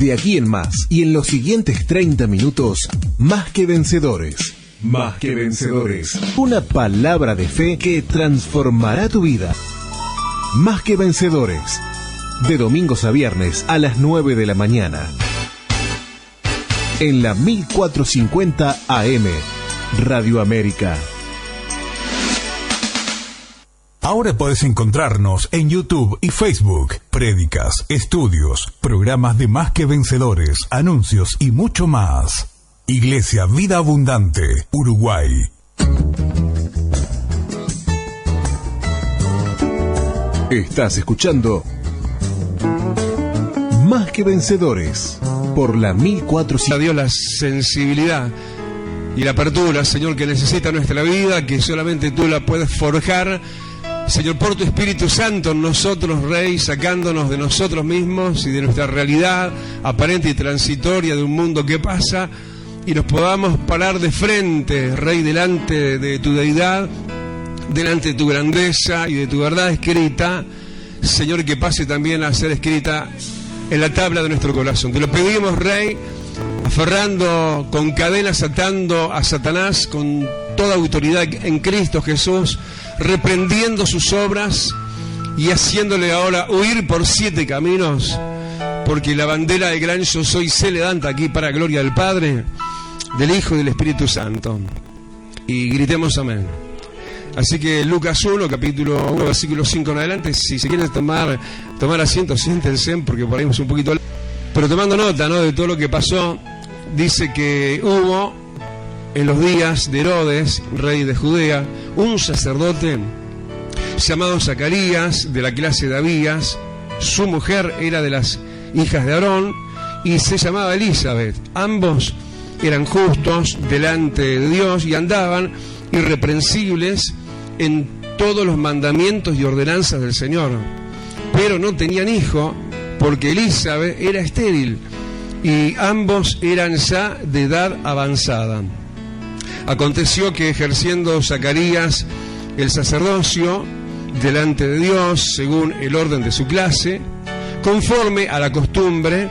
De aquí en más y en los siguientes 30 minutos, Más que Vencedores. Más que Vencedores. Una palabra de fe que transformará tu vida. Más que Vencedores. De domingos a viernes a las 9 de la mañana. En la 1450 AM, Radio América. Ahora puedes encontrarnos en YouTube y Facebook. Prédicas, estudios, programas de Más que Vencedores, anuncios y mucho más. Iglesia Vida Abundante, Uruguay. Estás escuchando Más que Vencedores por la 1450. Dios la sensibilidad y la apertura, Señor, que necesita nuestra vida, que solamente tú la puedes forjar, Señor, por tu Espíritu Santo en nosotros, Rey, sacándonos de nosotros mismos y de nuestra realidad aparente y transitoria de un mundo que pasa, y nos podamos parar de frente, Rey, delante de tu deidad, delante de tu grandeza y de tu verdad escrita, Señor, que pase también a ser escrita en la tabla de nuestro corazón. Te lo pedimos, Rey, aferrando con cadenas, atando a Satanás con toda autoridad en Cristo Jesús, reprendiendo sus obras y haciéndole ahora huir por 7 caminos, porque la bandera del gran yo soy se levanta aquí para gloria del Padre, del Hijo y del Espíritu Santo. Y gritemos amén. Así que Lucas 1, capítulo 1, versículo 5 en adelante, si se quieren tomar asiento, siéntense, porque por ahí es un poquito... Pero tomando nota, ¿no?, de todo lo que pasó, dice que hubo en los días de Herodes, rey de Judea, un sacerdote llamado Zacarías, de la clase de Abías. Su mujer era de las hijas de Aarón y se llamaba Elizabeth. Ambos eran justos delante de Dios y andaban irreprensibles en todos los mandamientos y ordenanzas del Señor, pero no tenían hijo porque Elizabeth era estéril y ambos eran ya de edad avanzada. Aconteció que ejerciendo Zacarías el sacerdocio delante de Dios según el orden de su clase, conforme a la costumbre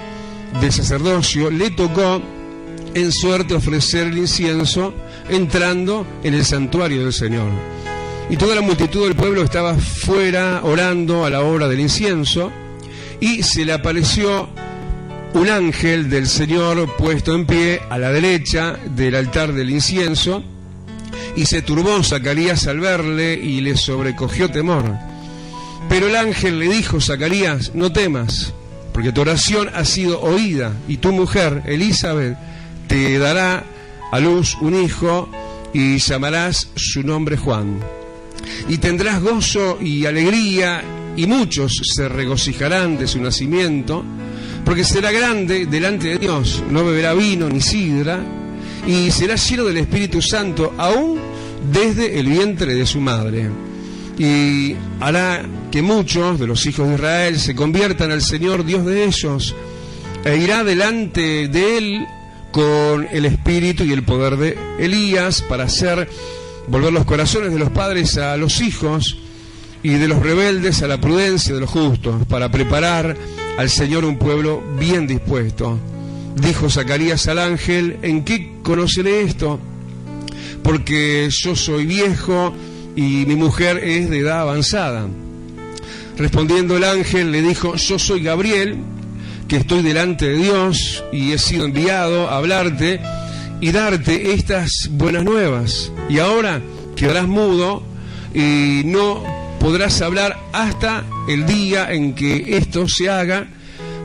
del sacerdocio, le tocó en suerte ofrecer el incienso entrando en el santuario del Señor. Y toda la multitud del pueblo estaba fuera orando a la hora del incienso, y se le apareció un ángel del Señor puesto en pie a la derecha del altar del incienso, y se turbó Zacarías al verle y le sobrecogió temor. Pero el ángel le dijo: Zacarías, no temas, porque tu oración ha sido oída, y tu mujer, Elizabeth, te dará a luz un hijo, y llamarás su nombre Juan. Y tendrás gozo y alegría, y muchos se regocijarán de su nacimiento, porque será grande delante de Dios, no beberá vino ni sidra, y será lleno del Espíritu Santo aún desde el vientre de su madre. Y hará que muchos de los hijos de Israel se conviertan al Señor Dios de ellos, e irá delante de él con el espíritu y el poder de Elías, para hacer volver los corazones de los padres a los hijos y de los rebeldes a la prudencia de los justos, para preparar al Señor un pueblo bien dispuesto. Dijo Zacarías al ángel: ¿en qué conoceré esto? Porque yo soy viejo y mi mujer es de edad avanzada. Respondiendo el ángel le dijo: yo soy Gabriel, que estoy delante de Dios y he sido enviado a hablarte y darte estas buenas nuevas. Y ahora quedarás mudo y no podrás hablar hasta el día en que esto se haga,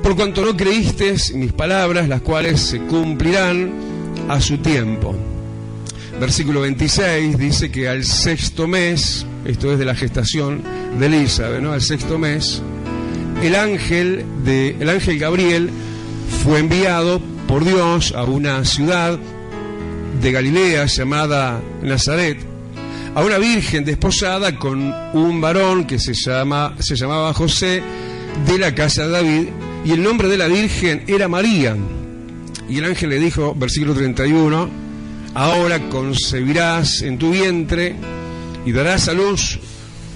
por cuanto no creíste mis palabras, las cuales se cumplirán a su tiempo. Versículo 26 dice que al 6º mes, esto es de la gestación de Elizabeth, ¿no?, al 6º mes, el ángel Gabriel fue enviado por Dios a una ciudad de Galilea llamada Nazaret, a una virgen desposada con un varón que se llamaba José, de la casa de David, y el nombre de la virgen era María. Y el ángel le dijo, versículo 31, ahora concebirás en tu vientre y darás a luz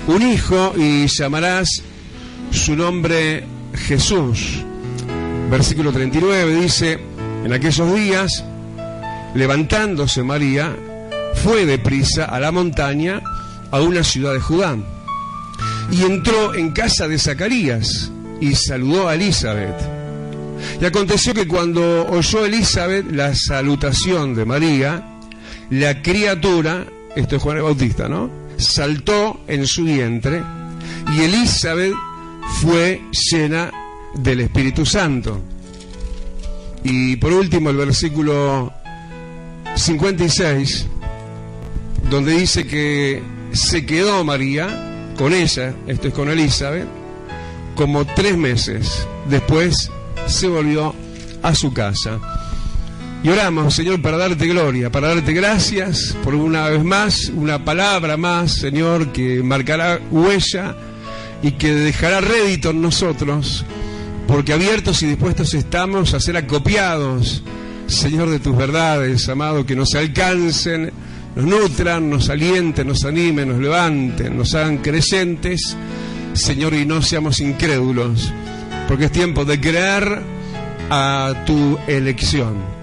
un hijo y llamarás su nombre Jesús. versículo 39 dice: en aquellos días, levantándose María, fue deprisa a la montaña, a una ciudad de Judá, y entró en casa de Zacarías y saludó a Elizabeth. Y aconteció que cuando oyó Elizabeth la salutación de María, la criatura, esto es Juan el Bautista, ¿no?, saltó en su vientre, y Elizabeth fue llena del Espíritu Santo. Y por último el versículo 56, donde dice que se quedó María con ella, esto es con Elizabeth, como 3 meses. Después se volvió a su casa. Y oramos, Señor, para darte gloria, para darte gracias por una vez más, una palabra más, Señor, que marcará huella y que dejará rédito en nosotros, porque abiertos y dispuestos estamos a ser acopiados, Señor, de tus verdades, amado, que nos alcancen, nos nutran, nos alienten, nos animen, nos levanten, nos hagan creyentes, Señor, y no seamos incrédulos, porque es tiempo de creer a tu elección.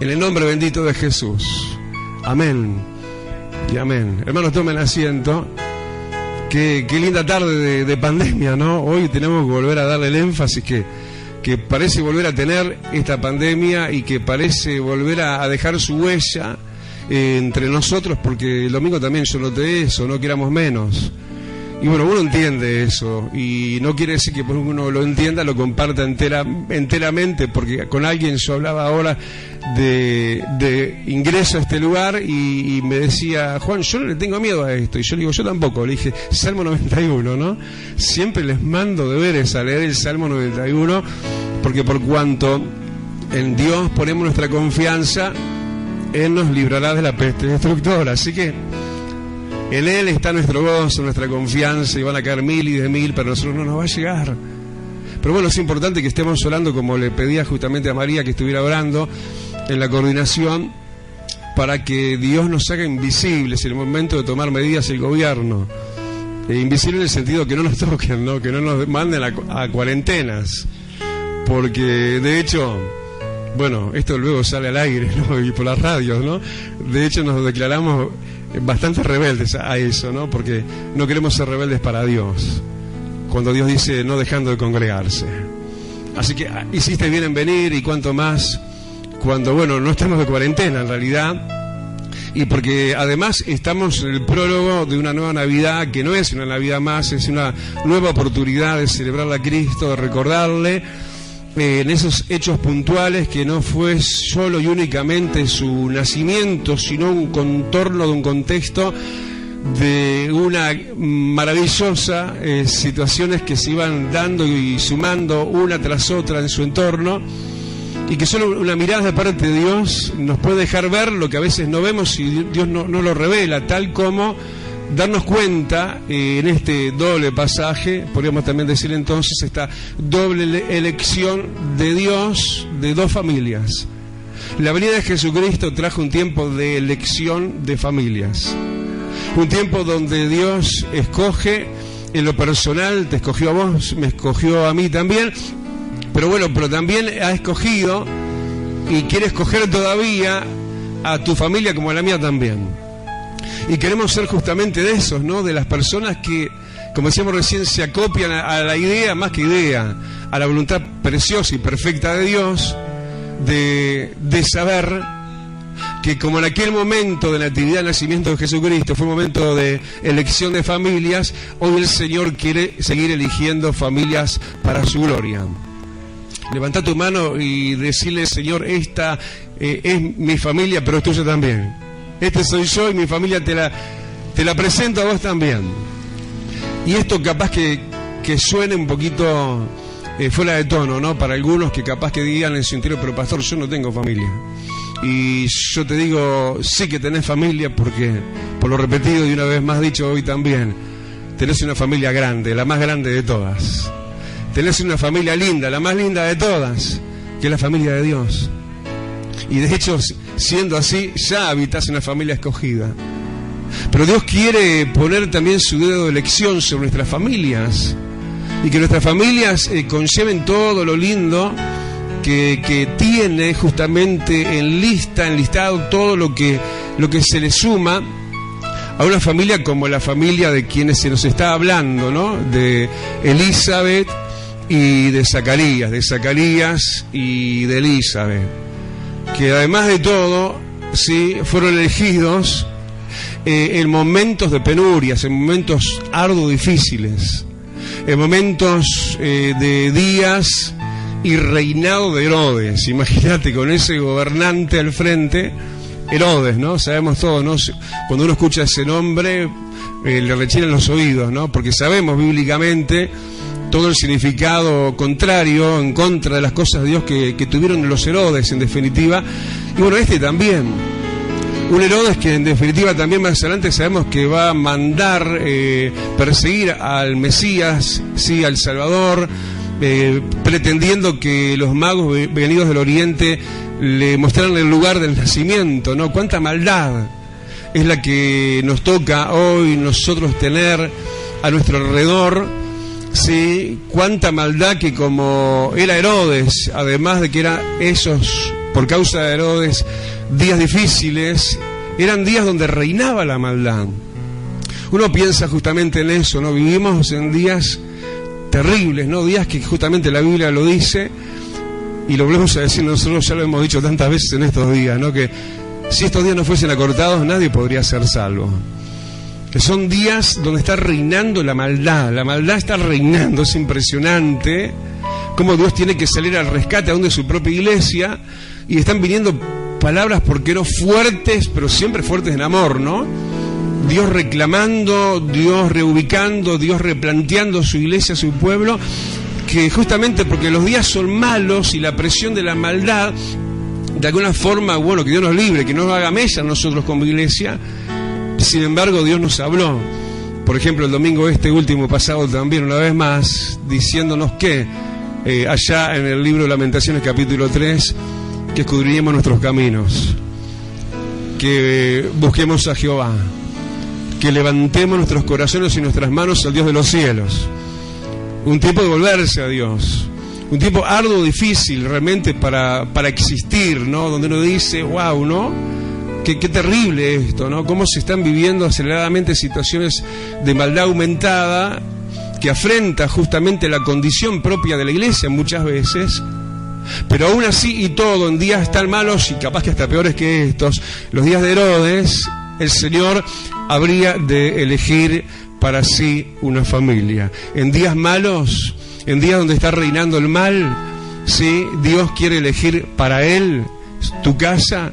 En el nombre bendito de Jesús. Amén y amén. Hermanos, tomen asiento. Qué linda tarde de pandemia, ¿no? Hoy tenemos que volver a darle el énfasis que parece volver a tener esta pandemia y que parece volver a dejar su huella entre nosotros, porque el domingo también yo noté eso, no queramos menos. Y bueno, uno entiende eso, y no quiere decir que uno lo entienda, lo comparta enteramente, porque con alguien yo hablaba ahora de ingreso a este lugar y me decía: Juan, yo no le tengo miedo a esto. Y yo le digo: yo tampoco. Le dije: Salmo 91, ¿no? Siempre les mando deberes a leer el Salmo 91, porque por cuanto en Dios ponemos nuestra confianza, Él nos librará de la peste destructora. Así que en Él está nuestro gozo, nuestra confianza, y van a caer 1000 y de 1000, pero a nosotros no nos va a llegar. Pero bueno, es importante que estemos orando, como le pedía justamente a María que estuviera orando en la coordinación, para que Dios nos haga invisibles en el momento de tomar medidas el gobierno. Invisible en el sentido que no nos toquen, ¿no?, que no nos manden a cuarentenas, porque de hecho, bueno, esto luego sale al aire, ¿no?, y por las radios, ¿no? De hecho nos declaramos bastante rebeldes a eso, ¿no?, porque no queremos ser rebeldes para Dios, cuando Dios dice no dejando de congregarse. Así que hiciste bien en venir, y cuanto más cuando, bueno, no estamos de cuarentena en realidad, y porque además estamos en el prólogo de una nueva Navidad, que no es una Navidad más, es una nueva oportunidad de celebrarle a Cristo, de recordarle en esos hechos puntuales, que no fue solo y únicamente su nacimiento, sino un contorno de un contexto de una maravillosa situaciones que se iban dando y sumando una tras otra en su entorno, y que solo una mirada de parte de Dios nos puede dejar ver lo que a veces no vemos y Dios no lo revela, tal como darnos cuenta en este doble pasaje, podríamos también decir entonces, esta doble elección de Dios de 2 familias. La venida de Jesucristo trajo un tiempo de elección de familias, un tiempo donde Dios escoge en lo personal, te escogió a vos, me escogió a mí también, pero también ha escogido y quiere escoger todavía a tu familia como a la mía también. Y queremos ser justamente de esos, ¿no?, de las personas que, como decíamos recién, se acopian a la idea, más que idea, a la voluntad preciosa y perfecta de Dios, de saber que como en aquel momento de natividad y nacimiento de Jesucristo fue un momento de elección de familias, hoy el Señor quiere seguir eligiendo familias para su gloria. Levanta tu mano y decirle: Señor, esta es mi familia, pero es tuya también. Este soy yo y mi familia te la presento a vos también. Y esto capaz que suene un poquito fuera de tono, ¿no?, para algunos, que capaz que digan en su interior: pero pastor, yo no tengo familia. Y yo te digo, sí que tenés familia, porque por lo repetido y una vez más dicho hoy también, tenés una familia grande, la más grande de todas. Tenés una familia linda, la más linda de todas, que es la familia de Dios. Y de hecho, siendo así, ya habitas en una familia escogida. Pero Dios quiere poner también su dedo de elección sobre nuestras familias, y que nuestras familias conlleven todo lo lindo que tiene justamente enlistado todo lo que se le suma a una familia como la familia de quienes se nos está hablando, ¿no? De Elizabeth y de Zacarías y de Elizabeth, que además de todo, sí, fueron elegidos en momentos de penurias, en momentos arduos, difíciles, en momentos de días y reinado de Herodes. Imagínate, con ese gobernante al frente, Herodes, ¿no? Sabemos todos, ¿no? Cuando uno escucha ese nombre, le rechinan los oídos, ¿no? Porque sabemos bíblicamente todo el significado contrario, en contra de las cosas de Dios que tuvieron los Herodes, en definitiva. Y bueno, este también. Un Herodes que en definitiva también más adelante sabemos que va a mandar perseguir al Mesías, sí, al Salvador, pretendiendo que los magos venidos del Oriente le mostraran el lugar del nacimiento, ¿no? Cuánta maldad es la que nos toca hoy nosotros tener a nuestro alrededor, sí, cuánta maldad, que como era Herodes, además de que eran esos, por causa de Herodes, días difíciles, eran días donde reinaba la maldad. Uno piensa justamente en eso, ¿no? Vivimos en días terribles, ¿no? Días que justamente la Biblia lo dice, y lo volvemos a decir, nosotros ya lo hemos dicho tantas veces en estos días, ¿no? Que si estos días no fuesen acortados, nadie podría ser salvo. Que son días donde está reinando la maldad está reinando. Es impresionante cómo Dios tiene que salir al rescate aún de su propia iglesia, y están viniendo palabras, porque no fuertes, pero siempre fuertes en amor, ¿no? Dios reclamando, Dios reubicando, Dios replanteando su iglesia, su pueblo, que justamente porque los días son malos y la presión de la maldad, de alguna forma, bueno, que Dios nos libre, que no nos haga mella nosotros como iglesia. Sin embargo, Dios nos habló, por ejemplo, el domingo último pasado también, una vez más, diciéndonos que allá en el libro de Lamentaciones capítulo 3, que escudriñemos nuestros caminos, que busquemos a Jehová, que levantemos nuestros corazones y nuestras manos al Dios de los cielos. Un tiempo de volverse a Dios, un tiempo arduo, difícil realmente para existir, ¿no? Donde uno dice, wow, ¿no? Qué terrible esto, ¿no? Cómo se están viviendo aceleradamente situaciones de maldad aumentada, que afrenta justamente la condición propia de la iglesia muchas veces. Pero aún así y todo, en días tan malos y capaz que hasta peores que estos, los días de Herodes, el Señor habría de elegir para sí una familia. En días malos, en días donde está reinando el mal, sí, Dios quiere elegir para Él tu casa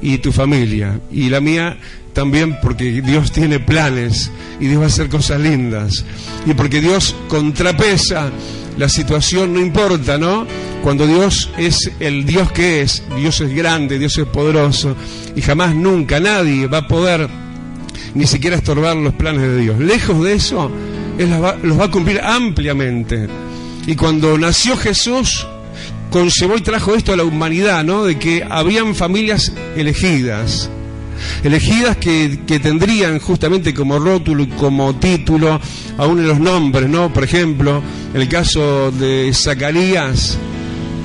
y tu familia, y la mía también, porque Dios tiene planes y Dios va a hacer cosas lindas, y porque Dios contrapesa la situación, no importa, ¿no? Cuando Dios es el Dios que es, Dios es grande, Dios es poderoso, y jamás nunca nadie va a poder ni siquiera estorbar los planes de Dios. Lejos de eso, Él los va a cumplir ampliamente. Y cuando nació Jesús, conllevó y trajo esto a la humanidad, ¿no? De que habían familias elegidas que tendrían justamente como rótulo y como título aún en los nombres, ¿no? Por ejemplo, el caso de Zacarías,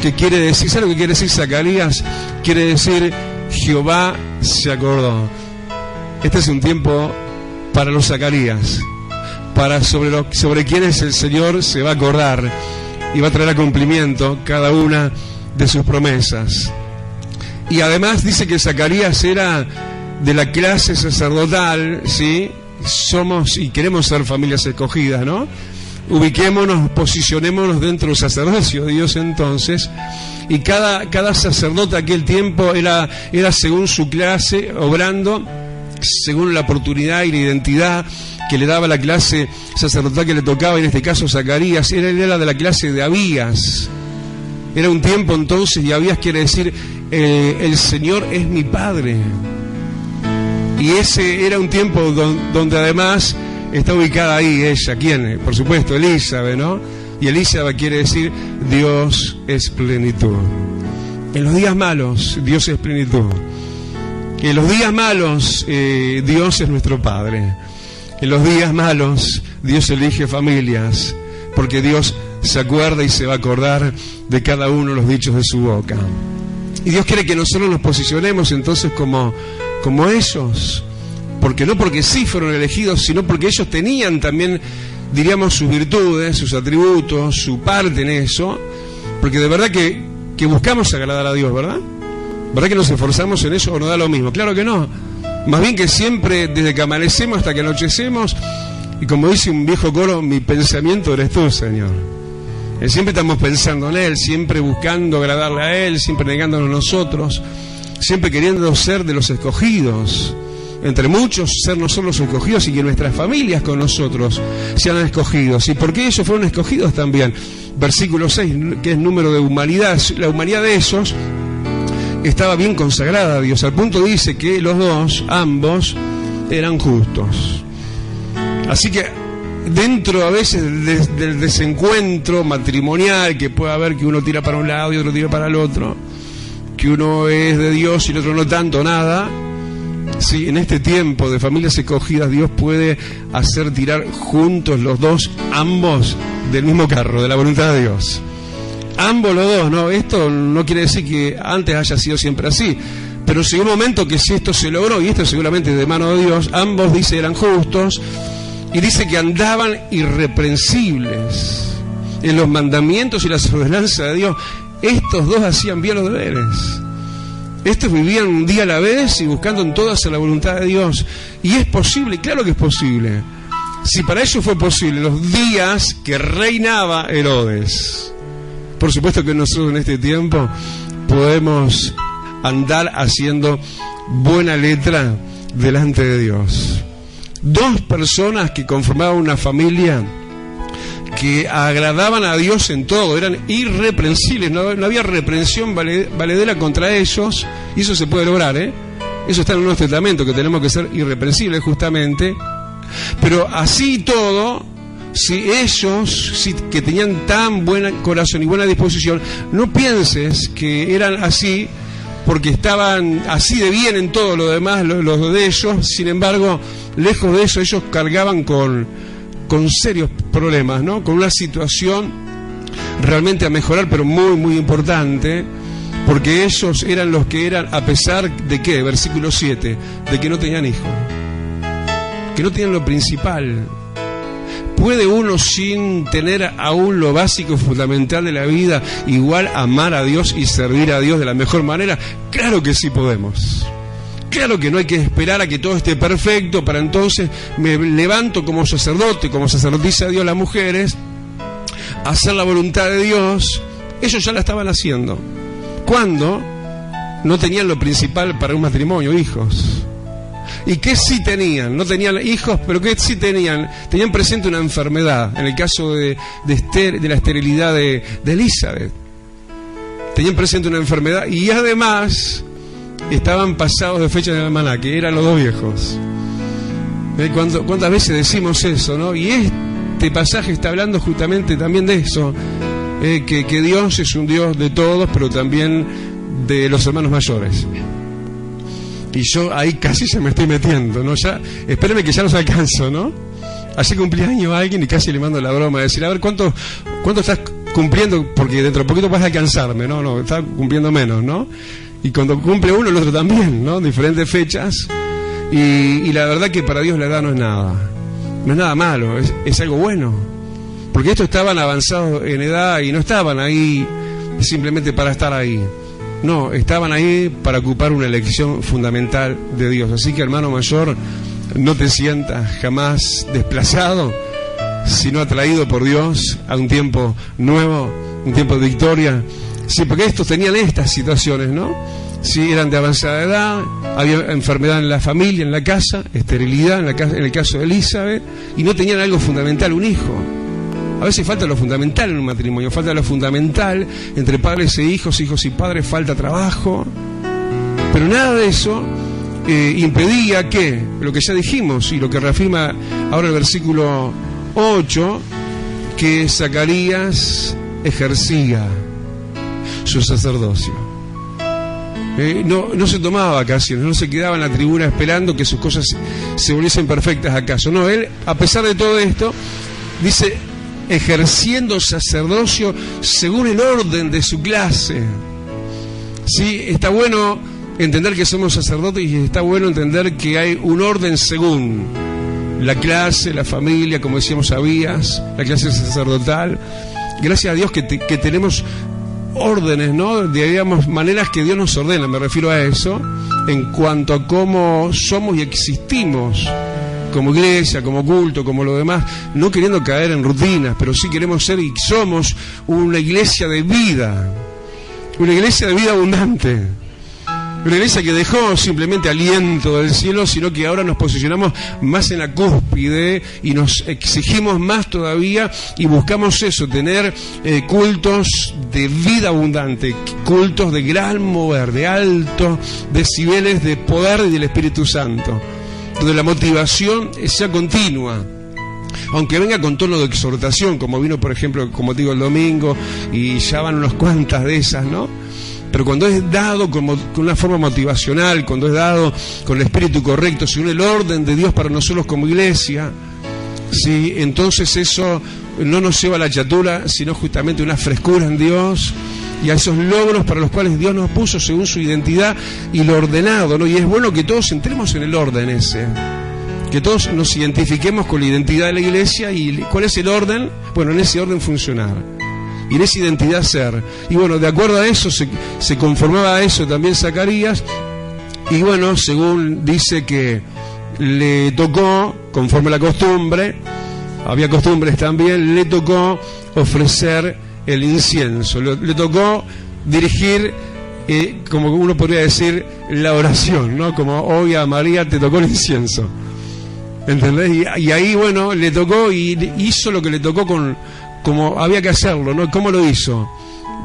que quiere decir, ¿sabe lo que quiere decir Zacarías? Quiere decir Jehová se acordó. Este es un tiempo para los Zacarías, para sobre quienes el Señor se va a acordar y va a traer a cumplimiento cada una de sus promesas. Y además dice que Zacarías era de la clase sacerdotal, ¿sí? Somos y queremos ser familias escogidas, ¿no? Ubiquémonos, posicionémonos dentro del sacerdocio de Dios entonces, y cada sacerdote de aquel tiempo era según su clase, obrando según la oportunidad y la identidad que le daba la clase sacerdotal que le tocaba, en este caso Zacarías. Él era de la clase de Abías. Era un tiempo entonces, y Abías quiere decir el Señor es mi Padre. Y ese era un tiempo donde además está ubicada ahí ella. ¿Quién? Por supuesto, Elizabeth, ¿no? Y Elizabeth quiere decir Dios es plenitud. En los días malos, Dios es plenitud. En los días malos, Dios es nuestro Padre. En los días malos, Dios elige familias, porque Dios se acuerda y se va a acordar de cada uno de los dichos de su boca. Y Dios quiere que nosotros nos posicionemos entonces como ellos, porque no porque sí fueron elegidos, sino porque ellos tenían también, diríamos, sus virtudes, sus atributos, su parte en eso, porque de verdad que buscamos agradar a Dios, ¿verdad? ¿Verdad que nos esforzamos en eso o no da lo mismo? Claro que no. Más bien que siempre, desde que amanecemos hasta que anochecemos, y como dice un viejo coro, mi pensamiento eres tú, Señor. Siempre estamos pensando en Él, siempre buscando agradarle a Él, siempre negándonos nosotros, siempre queriendo ser de los escogidos. Entre muchos, ser nosotros los escogidos y que nuestras familias con nosotros sean escogidos. ¿Y por qué ellos fueron escogidos también? Versículo 6, que es número de humanidad. La humanidad de ellos estaba bien consagrada a Dios. Al punto dice que los dos, ambos, eran justos. Así que dentro a veces del desencuentro matrimonial que puede haber, que uno tira para un lado y otro tira para el otro, que uno es de Dios y el otro no tanto, nada. Sí, en este tiempo de familias escogidas, Dios puede hacer tirar juntos los dos, ambos, del mismo carro, de la voluntad de Dios. Ambos los dos, ¿no? Esto no quiere decir que antes haya sido siempre así, pero llegó un momento que si esto se logró, y esto seguramente de mano de Dios, ambos, dice, eran justos, y dice que andaban irreprensibles en los mandamientos y las ordenanzas de Dios. Estos dos hacían bien los deberes. Estos vivían un día a la vez y buscando en todas la voluntad de Dios. Y es posible, claro que es posible. Si para ellos fue posible los días que reinaba Herodes, por supuesto que nosotros en este tiempo podemos andar haciendo buena letra delante de Dios. Dos personas que conformaban una familia que agradaban a Dios en todo, eran irreprensibles, no había reprensión valedera contra ellos, y eso se puede lograr, eso está en el Nuevo Testamento, que tenemos que ser irreprensibles justamente, pero así y todo, si ellos, que tenían tan buen corazón y buena disposición, no pienses que eran así porque estaban así de bien en todo lo demás, los de ellos. Sin embargo, lejos de eso, ellos cargaban con serios problemas, ¿no? Con una situación realmente a mejorar, pero muy, muy importante, porque ellos eran los que eran, a pesar de ¿qué? Versículo 7, de que no tenían hijos, que no tenían lo principal. ¿Puede uno, sin tener aún lo básico, fundamental de la vida, igual amar a Dios y servir a Dios de la mejor manera? Claro que sí podemos. Claro que no hay que esperar a que todo esté perfecto para entonces me levanto como sacerdote, como sacerdotisa de Dios las mujeres, a hacer la voluntad de Dios. Ellos ya la estaban haciendo. ¿Cuándo? No tenían lo principal para un matrimonio, hijos. ¿Y qué sí tenían? No tenían hijos, pero ¿qué sí tenían? Tenían presente una enfermedad, en el caso de la esterilidad de Elizabeth. Tenían presente una enfermedad y además estaban pasados de fecha en el almanaque, que eran los dos viejos. ¿Cuántas veces decimos eso, no? Y este pasaje está hablando justamente también de eso, que Dios es un Dios de todos, pero también de los hermanos mayores. Y yo ahí casi se me estoy metiendo, ¿no? Ya, espéreme que ya los alcanzo, ¿no? Ayer cumplí años a alguien y casi le mando la broma de decir, a ver, ¿cuánto estás cumpliendo? Porque dentro de poquito vas a alcanzarme, ¿no? Está cumpliendo menos, ¿no? Y cuando cumple uno, el otro también, ¿no? Diferentes fechas. Y la verdad que para Dios la edad no es nada. No es nada malo, es algo bueno. Porque estos estaban avanzados en edad y no estaban ahí simplemente para estar ahí. No, estaban ahí para ocupar una elección fundamental de Dios. Así que, hermano mayor, no te sientas jamás desplazado, sino atraído por Dios a un tiempo nuevo, un tiempo de victoria. Sí, porque estos tenían estas situaciones, ¿no? Sí, eran de avanzada edad, había enfermedad en la familia, en la casa, esterilidad en el caso de Elizabeth, y no tenían algo fundamental, un hijo. A veces falta lo fundamental en un matrimonio, falta lo fundamental entre padres e hijos, hijos y padres, falta trabajo. Pero nada de eso impedía que, lo que ya dijimos y lo que reafirma ahora el versículo 8, que Zacarías ejercía su sacerdocio. No se tomaba vacaciones, no se quedaba en la tribuna esperando que sus cosas se volviesen perfectas acaso. No, él, a pesar de todo esto, dice, ejerciendo sacerdocio según el orden de su clase. Sí, está bueno entender que somos sacerdotes y está bueno entender que hay un orden según la clase, la familia, como decíamos Abías, la clase sacerdotal. Gracias a Dios que tenemos órdenes, ¿no? Digamos, maneras que Dios nos ordena, me refiero a eso, en cuanto a cómo somos y existimos como iglesia, como culto, como lo demás, no queriendo caer en rutinas, pero sí queremos ser y somos una iglesia de vida, una iglesia de vida abundante, una iglesia que dejó simplemente aliento del cielo, sino que ahora nos posicionamos más en la cúspide y nos exigimos más todavía y buscamos eso, tener cultos de vida abundante, cultos de gran mover, de altos decibeles de poder y del Espíritu Santo, donde la motivación sea continua, aunque venga con tono de exhortación, como vino, por ejemplo, como digo, el domingo, y ya van unas cuantas de esas, ¿no? Pero cuando es dado con una forma motivacional, cuando es dado con el espíritu correcto, según el orden de Dios para nosotros como iglesia, ¿sí? Entonces eso no nos lleva a la chatura, sino justamente una frescura en Dios y a esos logros para los cuales Dios nos puso según su identidad y lo ordenado, ¿no? Y es bueno que todos entremos en el orden ese, que todos nos identifiquemos con la identidad de la iglesia. ¿Y cuál es el orden? Bueno, en ese orden funcionar y en esa identidad ser. Y bueno, de acuerdo a eso se conformaba a eso también Zacarías. Y bueno, según dice que le tocó, conforme a la costumbre, había costumbres también, le tocó ofrecer el incienso, le tocó dirigir, como uno podría decir, la oración, ¿no? Como hoy a María te tocó el incienso, ¿entendés? Y ahí, bueno, le tocó y hizo lo que le tocó como había que hacerlo, ¿no? ¿Cómo lo hizo?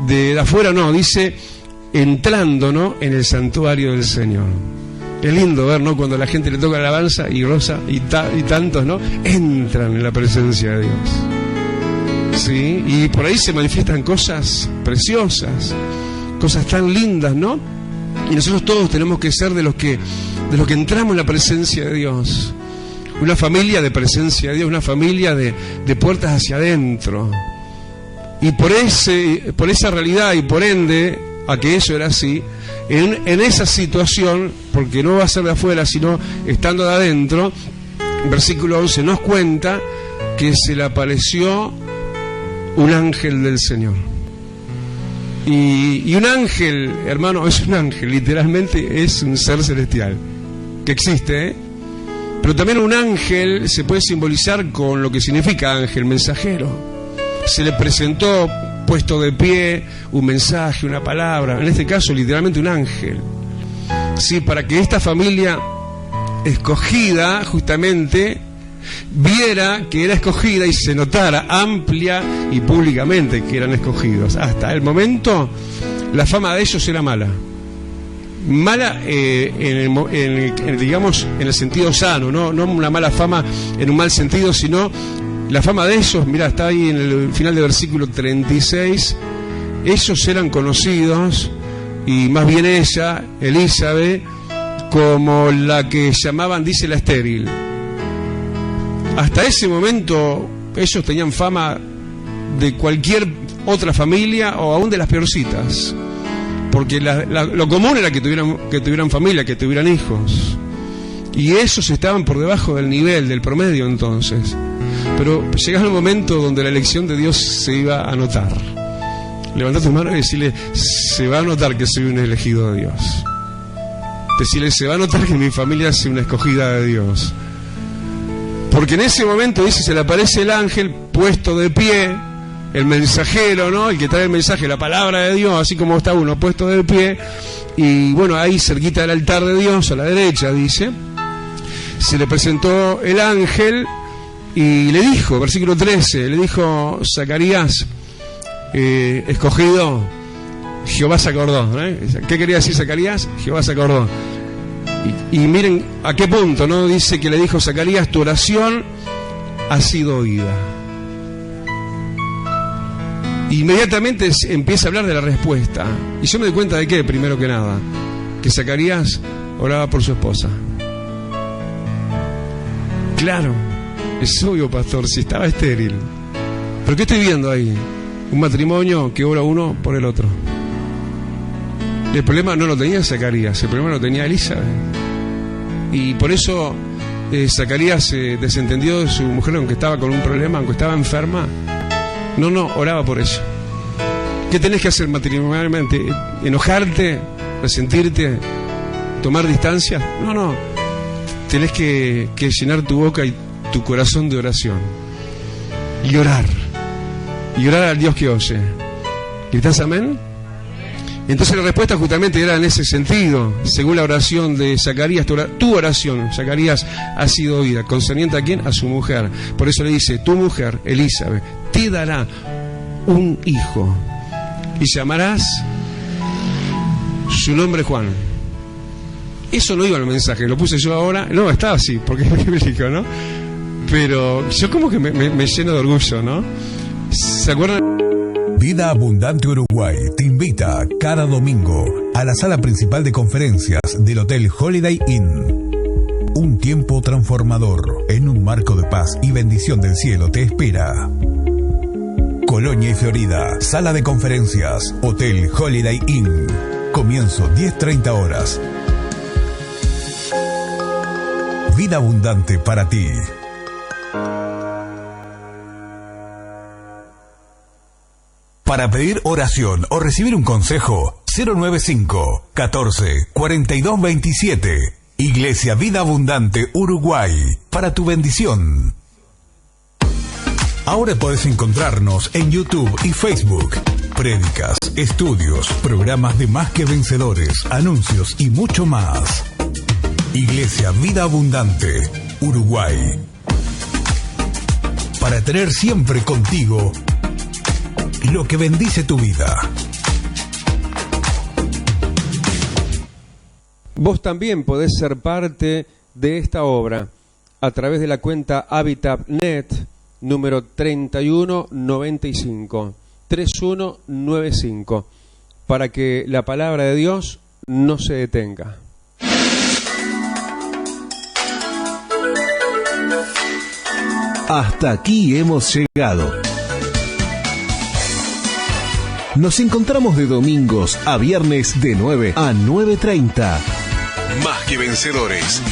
De afuera no, dice, entrando, ¿no? En el santuario del Señor. Es lindo ver, ¿no? Cuando la gente le toca la alabanza y Rosa y tantos, ¿no? Entran en la presencia de Dios. Sí, y por ahí se manifiestan cosas preciosas, cosas tan lindas, ¿no? Y nosotros todos tenemos que ser de los que entramos en la presencia de Dios. Una familia de presencia de Dios, una familia de puertas hacia adentro. Y por esa realidad y por ende, a que eso era así, en esa situación, porque no va a ser de afuera, sino estando de adentro, versículo 11 nos cuenta que se le apareció un ángel del Señor. Y un ángel, hermano, es un ángel, literalmente es un ser celestial que existe, ¿eh? Pero también un ángel se puede simbolizar con lo que significa ángel, mensajero. Se le presentó puesto de pie un mensaje, una palabra, en este caso literalmente un ángel, sí, para que esta familia escogida justamente viera que era escogida y se notara amplia y públicamente que eran escogidos. Hasta el momento la fama de ellos era mala, digamos en el sentido sano, no una mala fama en un mal sentido, sino la fama de ellos, mira, está ahí en el final del versículo 36, ellos eran conocidos, y más bien ella, Elizabeth, como la que llamaban, dice, la estéril. Hasta ese momento ellos tenían fama de cualquier otra familia o aún de las peorcitas, porque lo común era que tuvieran familia, que tuvieran hijos, y ellos estaban por debajo del nivel, del promedio entonces. Pero llegaba el momento donde la elección de Dios se iba a notar. Levanta tu mano y decirle, se va a notar que soy un elegido de Dios. Decirle, se va a notar que mi familia es una escogida de Dios. Porque en ese momento, dice, se le aparece el ángel puesto de pie, el mensajero, ¿no? El que trae el mensaje, la palabra de Dios, así como está uno puesto de pie. Y bueno, ahí cerquita del altar de Dios, a la derecha, dice, se le presentó el ángel y le dijo, versículo 13, le dijo, Zacarías, escogido, Jehová se acordó, ¿eh? ¿Qué quería decir Zacarías? Jehová se acordó. Y miren a qué punto, ¿no? Dice que le dijo Zacarías, tu oración ha sido oída. Inmediatamente empieza a hablar de la respuesta. Y yo me doy cuenta de qué, primero que nada, que Zacarías oraba por su esposa. Claro, es obvio, pastor, si estaba estéril. ¿Pero qué estoy viendo ahí? Un matrimonio que ora uno por el otro. El problema no lo tenía Zacarías, el problema lo tenía Elizabeth. Y por eso Zacarías se desentendió de su mujer, aunque estaba con un problema, aunque estaba enferma. No, oraba por eso. ¿Qué tenés que hacer matrimonialmente? ¿Enojarte? ¿Resentirte? ¿Tomar distancia? No. Tenés que llenar tu boca y tu corazón de oración. Y orar. Y orar al Dios que oye. ¿Gritás amén? Entonces la respuesta justamente era en ese sentido. Según la oración de Zacarías, tu oración, Zacarías, ha sido oída. ¿Concerniente a quién? A su mujer. Por eso le dice, tu mujer, Elizabeth, te dará un hijo. Y llamarás su nombre Juan. Eso no iba al mensaje, lo puse yo ahora. No, estaba así, porque es bíblico, ¿no? Pero yo como que me lleno de orgullo, ¿no? ¿Se acuerdan? Vida Abundante Uruguay te invita cada domingo a la sala principal de conferencias del Hotel Holiday Inn. Un tiempo transformador en un marco de paz y bendición del cielo te espera. Colonia y Florida, sala de conferencias, Hotel Holiday Inn. Comienzo 10:30 horas. Vida abundante para ti. Para pedir oración o recibir un consejo, 095 14 42 27. Iglesia Vida Abundante Uruguay, para tu bendición. Ahora podés encontrarnos en YouTube y Facebook. Prédicas, estudios, programas de Más que Vencedores, anuncios y mucho más. Iglesia Vida Abundante Uruguay. Para tener siempre contigo lo que bendice tu vida. Vos también podés ser parte de esta obra a través de la cuenta HabitatNet número 3195, 3195, para que la palabra de Dios no se detenga. Hasta aquí hemos llegado. Nos encontramos de domingos a viernes de 9 a 9:30. Más que Vencedores.